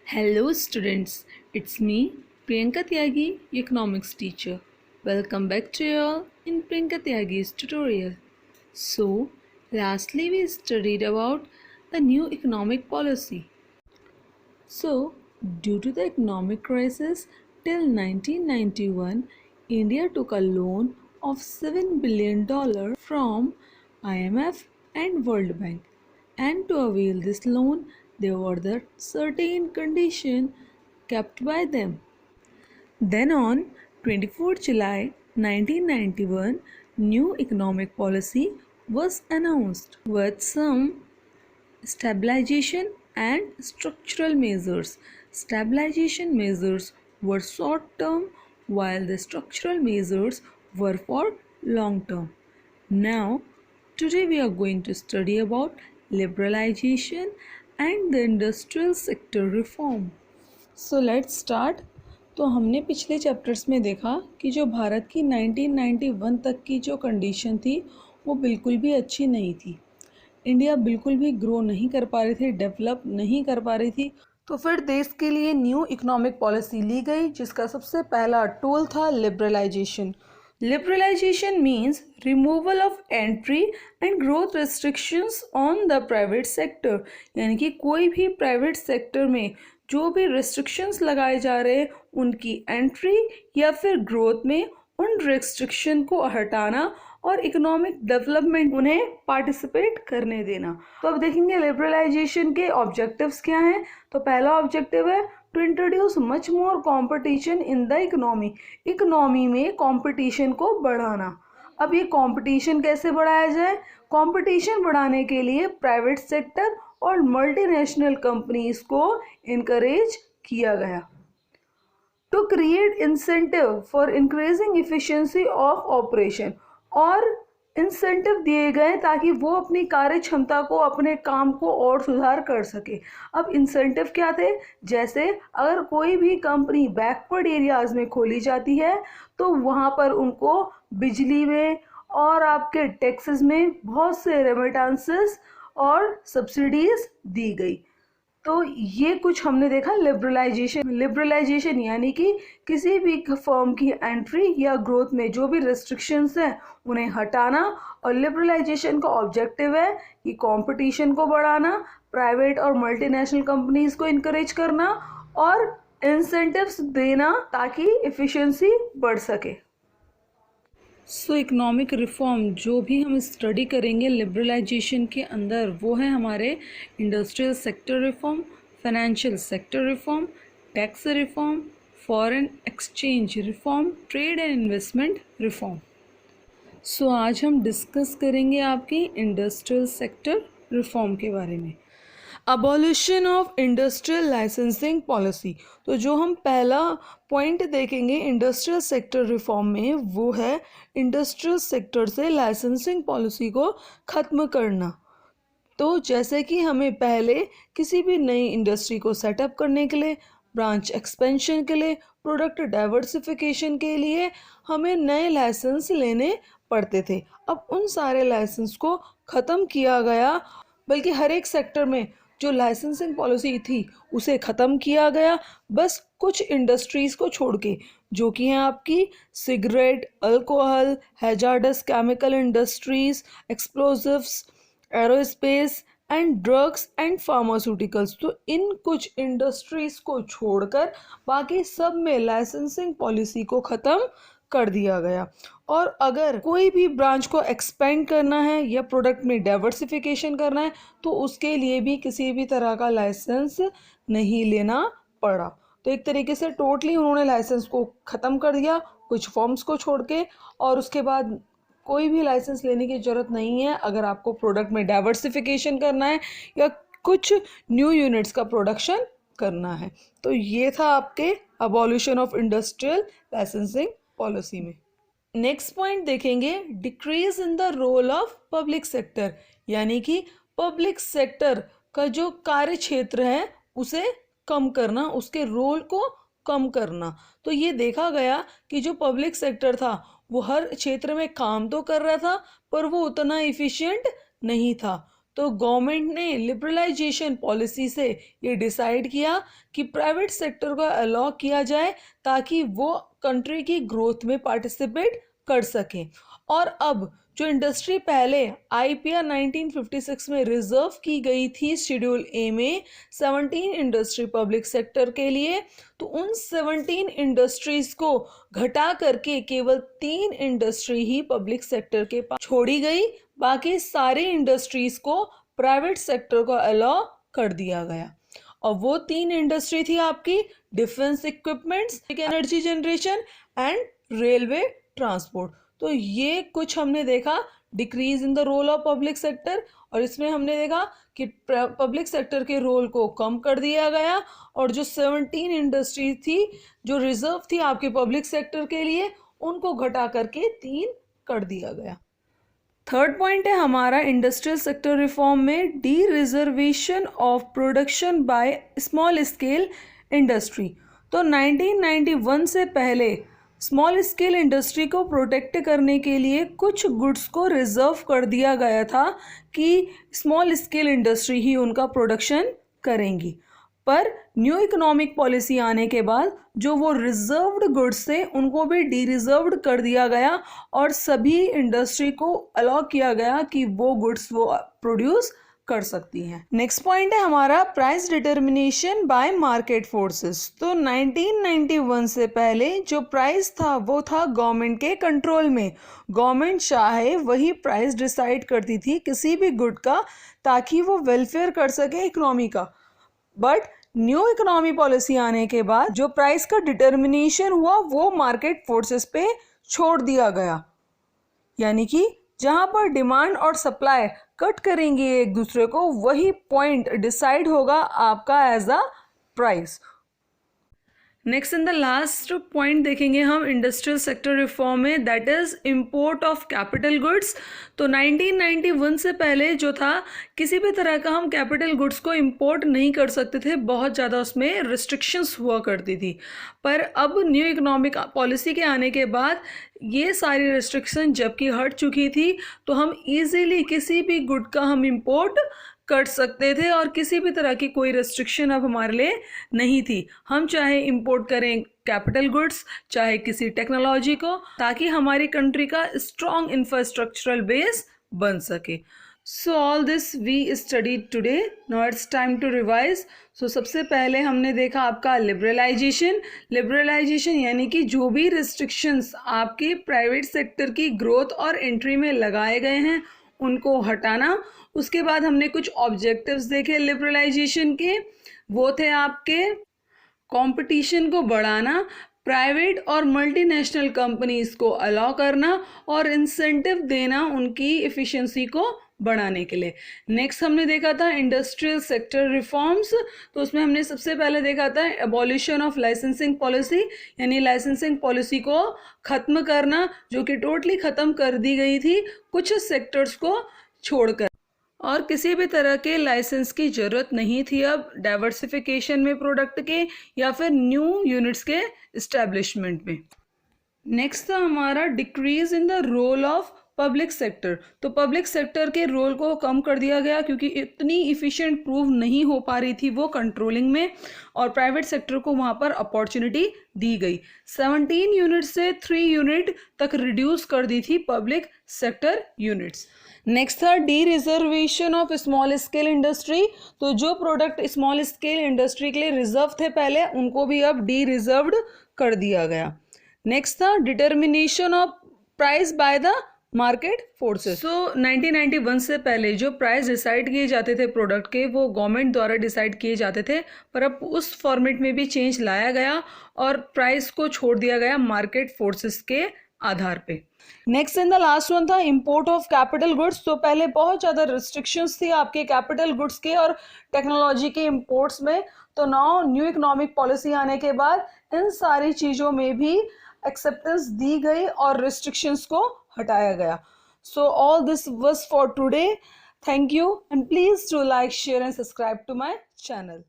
Hello students, it's me Priyanka Tyagi, economics teacher. Welcome back to you all in Priyanka Tyagi's tutorial. So, lastly we studied about the new economic policy. So, due to the economic crisis till 1991, India took a loan of $7 billion from IMF and World Bank. And to avail this loan, there were the certain conditions kept by them. Then on 24 July 1991, new economic policy was announced with some stabilization and structural measures. Stabilization measures were short term while the structural measures were for long term. Now, today we are going to study about liberalization and the industrial sector reform. So let's start. तो हमने पिछले chapters में देखा कि जो भारत की 1991 तक की जो कंडीशन थी वो बिल्कुल भी अच्छी नहीं थी। इंडिया बिल्कुल भी ग्रो नहीं कर पा रही थी, डेवलप नहीं कर पा रही थी। तो फिर देश के लिए न्यू इकोनॉमिक पॉलिसी ली गई जिसका सबसे पहला टूल था liberalisation. Liberalisation means removal of entry and growth restrictions on the private sector, यानी कि कोई भी प्राइवेट सेक्टर में जो भी रेस्ट्रिक्शंस लगाए जा रहे हैं उनकी एंट्री या फिर ग्रोथ में उन रेस्ट्रिक्शन को हटाना और इकोनॉमिक डेवलपमेंट उन्हें पार्टिसिपेट करने देना। तो अब देखेंगे लिबरलाइजेशन के ऑब्जेक्टिव्स क्या हैं। तो पहला ऑब्जेक्टिव है to introduce much more competition in the economy. Economy में कंपटीशन को बढ़ाना। अब ये कंपटीशन कैसे बढ़ाया जाए? कंपटीशन बढ़ाने के लिए प्राइवेट सेक्टर और मल्टीनेशनल कंपनीज को इनकरेज किया गया। To create incentive for increasing efficiency of operation, और इंसेंटिव दिए गए ताकि वो अपनी कार्य क्षमता को, अपने काम को और सुधार कर सके। अब इंसेंटिव क्या थे? जैसे अगर कोई भी कंपनी बैकवर्ड एरियाज में खोली जाती है तो वहाँ पर उनको बिजली में और आपके टैक्सेस में बहुत से रेमिटेंसेस और सब्सिडीज दी गई। तो ये कुछ हमने देखा लिबरलाइजेशन। लिबरलाइजेशन यानी कि किसी भी फर्म की एंट्री या ग्रोथ में जो भी रेस्ट्रिक्शंस हैं उन्हें हटाना, और लिबरलाइजेशन का ऑब्जेक्टिव है कि कंपटीशन को बढ़ाना, प्राइवेट और मल्टीनेशनल कंपनीज को इनकरेज करना और इंसेंटिव्स देना ताकि एफिशिएंसी बढ़ सके। सो इकोनॉमिक रिफॉर्म जो भी हम स्टडी करेंगे लिबरलाइजेशन के अंदर वो है हमारे industrial sector reform, financial sector reform, tax reform, foreign exchange reform, trade and investment reform. So आज हम डिस्कस करेंगे आपकी इंडस्ट्रियल सेक्टर रिफॉर्म के बारे में। Abolition of industrial licensing policy. तो जो हम पहला पॉइंट देखेंगे इंडस्ट्रियल सेक्टर रिफॉर्म में वो है इंडस्ट्रियल सेक्टर से लाइसेंसिंग पॉलिसी को ख़त्म करना। तो जैसे कि हमें पहले किसी भी नई इंडस्ट्री को सेटअप करने के लिए, ब्रांच एक्सपेंशन के लिए, प्रोडक्ट डाइवर्सिफिकेशन के लिए हमें नए लाइसेंस लेने पड़ते थे। अब उन सारे लाइसेंस को ख़त्म किया गया, बल्कि हर एक सेक्टर में जो लाइसेंसिंग पॉलिसी थी उसे ख़त्म किया गया, बस कुछ इंडस्ट्रीज़ को छोड़ के, जो कि हैं आपकी cigarette, alcohol, hazards chemical industries, explosives, aerospace and drugs and pharmaceuticals. तो इन कुछ इंडस्ट्रीज़ को छोड़कर बाकी सब में लाइसेंसिंग पॉलिसी को ख़त्म कर दिया गया। और अगर कोई भी ब्रांच को एक्सपेंड करना है या प्रोडक्ट में डाइवर्सिफिकेशन करना है तो उसके लिए भी किसी भी तरह का लाइसेंस नहीं लेना पड़ा। तो एक तरीके से टोटली उन्होंने लाइसेंस को ख़त्म कर दिया कुछ फॉर्म्स को छोड़ के, और उसके बाद कोई भी लाइसेंस लेने की ज़रूरत नहीं है अगर आपको प्रोडक्ट में डाइवर्सिफिकेशन करना है या कुछ न्यू यूनिट्स का प्रोडक्शन करना है। तो ये था आपके abolition of industrial licensing policy में। नेक्स्ट पॉइंट देखेंगे decrease in the role of public sector, यानी कि पब्लिक सेक्टर का जो कार्य क्षेत्र है उसे कम करना, उसके रोल को कम करना। तो ये देखा गया कि जो पब्लिक सेक्टर था वो हर क्षेत्र में काम तो कर रहा था पर वो उतना इफिशिएंट नहीं था। तो गवर्नमेंट ने लिबरलाइजेशन पॉलिसी से ये डिसाइड किया कि प्राइवेट सेक्टर को अलाउ किया जाए ताकि वो कंट्री की ग्रोथ में पार्टिसिपेट कर सकें। और अब जो इंडस्ट्री पहले आईपीआर 1956 में रिजर्व की गई थी शेड्यूल ए में 17 इंडस्ट्री पब्लिक सेक्टर के लिए, तो उन 17 इंडस्ट्रीज को घटा करके केवल 3 इंडस्ट्री ही पब्लिक सेक्टर के पास छोड़ी गई। बाकी सारी इंडस्ट्रीज को प्राइवेट सेक्टर को अलाउ कर दिया गया। और वो 3 इंडस्ट्री थी आपकी defence equipments, energy generation and railway transport. तो ये कुछ हमने देखा decrease in the role of public sector, और इसमें हमने देखा कि पब्लिक सेक्टर के रोल को कम कर दिया गया और जो 17 इंडस्ट्री थी जो रिजर्व थी आपके पब्लिक सेक्टर के लिए उनको घटा करके 3 कर दिया गया। थर्ड पॉइंट है हमारा इंडस्ट्रियल सेक्टर रिफॉर्म में D reservation of production by small scale industry. तो 1991 से पहले स्मॉल स्केल इंडस्ट्री को प्रोटेक्ट करने के लिए कुछ गुड्स को रिजर्व कर दिया गया था कि स्मॉल स्केल इंडस्ट्री ही उनका प्रोडक्शन करेंगी। पर न्यू इकोनॉमिक पॉलिसी आने के बाद जो वो रिजर्व्ड गुड्स थे उनको भी डी रिजर्व्ड कर दिया गया और सभी इंडस्ट्री को अलाउ किया गया कि वो गुड्स वो प्रोड्यूस कर सकती हैं। नेक्स्ट पॉइंट है हमारा price determination by market forces. तो 1991 से पहले जो प्राइस था वो था गवर्नमेंट के कंट्रोल में। गवर्नमेंट चाहे वही प्राइस डिसाइड करती थी किसी भी गुड का ताकि वो वेलफेयर कर सके इकोनॉमी का। बट न्यू इकोनॉमी पॉलिसी आने के बाद जो प्राइस का डिटर्मिनेशन हुआ वो मार्केट फोर्सेस पे छोड़ दिया गया, यानी कि जहां पर डिमांड और सप्लाई कट करेंगे एक दूसरे को वही पॉइंट डिसाइड होगा आपका as a price. Next in the last point देखेंगे हम इंडस्ट्रियल सेक्टर रिफॉर्म में, that is import of capital goods. तो 1991 से पहले जो था किसी भी तरह का हम कैपिटल गुड्स को इंपोर्ट नहीं कर सकते थे, बहुत ज़्यादा उसमें रिस्ट्रिक्शंस हुआ करती थी। पर अब न्यू इकोनॉमिक पॉलिसी के आने के बाद ये सारी रिस्ट्रिक्शन जबकि हट चुकी थी तो हम इजीली किसी भी गुड का हम इंपोर्ट कर सकते थे और किसी भी तरह की कोई रेस्ट्रिक्शन अब हमारे लिए नहीं थी। हम चाहे इंपोर्ट करें कैपिटल गुड्स चाहे किसी टेक्नोलॉजी को, ताकि हमारी कंट्री का स्ट्रॉन्ग इंफ्रास्ट्रक्चरल बेस बन सके। So all this we studied today, now it's time to revise. So सबसे पहले हमने देखा आपका लिबरलाइजेशन यानी कि जो भी रिस्ट्रिक्शंस आपके प्राइवेट सेक्टर की ग्रोथ और एंट्री में लगाए गए हैं उनको हटाना। उसके बाद हमने कुछ ऑब्जेक्टिव्स देखे लिबरलाइजेशन के, वो थे आपके कंपटीशन को बढ़ाना, प्राइवेट और मल्टीनेशनल कंपनीज को अलाउ करना और इंसेंटिव देना उनकी एफिशिएंसी को बढ़ाने के लिए। नेक्स्ट हमने देखा था इंडस्ट्रियल सेक्टर रिफॉर्म्स। तो उसमें हमने सबसे पहले देखा था एबॉलिशन ऑफ लाइसेंसिंग पॉलिसी, यानी लाइसेंसिंग पॉलिसी को ख़त्म करना जो कि टोटली ख़त्म कर दी गई थी कुछ सेक्टर्स को छोड़कर, और किसी भी तरह के लाइसेंस की ज़रूरत नहीं थी अब डाइवर्सिफिकेशन में प्रोडक्ट के या फिर न्यू यूनिट्स के इस्टेब्लिशमेंट में। नेक्स्ट था हमारा decrease in the role of public sector. तो पब्लिक सेक्टर के रोल को कम कर दिया गया क्योंकि इतनी इफ़िशिएंट प्रूव नहीं हो पा रही थी वो कंट्रोलिंग में, और प्राइवेट सेक्टर को वहाँ पर अपॉर्चुनिटी दी गई। 17 यूनिट से 3 यूनिट तक रिड्यूस कर दी थी पब्लिक सेक्टर यूनिट्स। नेक्स्ट था D reservation of small scale industry. तो जो प्रोडक्ट स्मॉल स्केल इंडस्ट्री के लिए रिजर्व थे पहले उनको भी अब डी रिजर्व्ड कर दिया गया। नेक्स्ट था determination of price by the market forces. So 1991 से पहले जो प्राइस डिसाइड किए जाते थे प्रोडक्ट के वो गवर्नमेंट द्वारा डिसाइड किए जाते थे, पर अब उस फॉर्मेट में भी चेंज लाया गया और प्राइस को छोड़ दिया गया मार्केट फोर्सेस के आधार पे। Next in the last one था इंपोर्ट ऑफ कैपिटल गुड्स। तो पहले बहुत ज़्यादा रिस्ट्रिक्शंस थी आपके कैपिटल गुड्स के और टेक्नोलॉजी के इंपोर्ट्स में, तो नाउ न्यू इकोनॉमिक पॉलिसी आने के बाद इन सारी चीज़ों में भी एक्सेप्टेंस दी गई और रिस्ट्रिक्शंस को हटाया गया। So all this was for today. Thank you and please do like share and subscribe to my channel.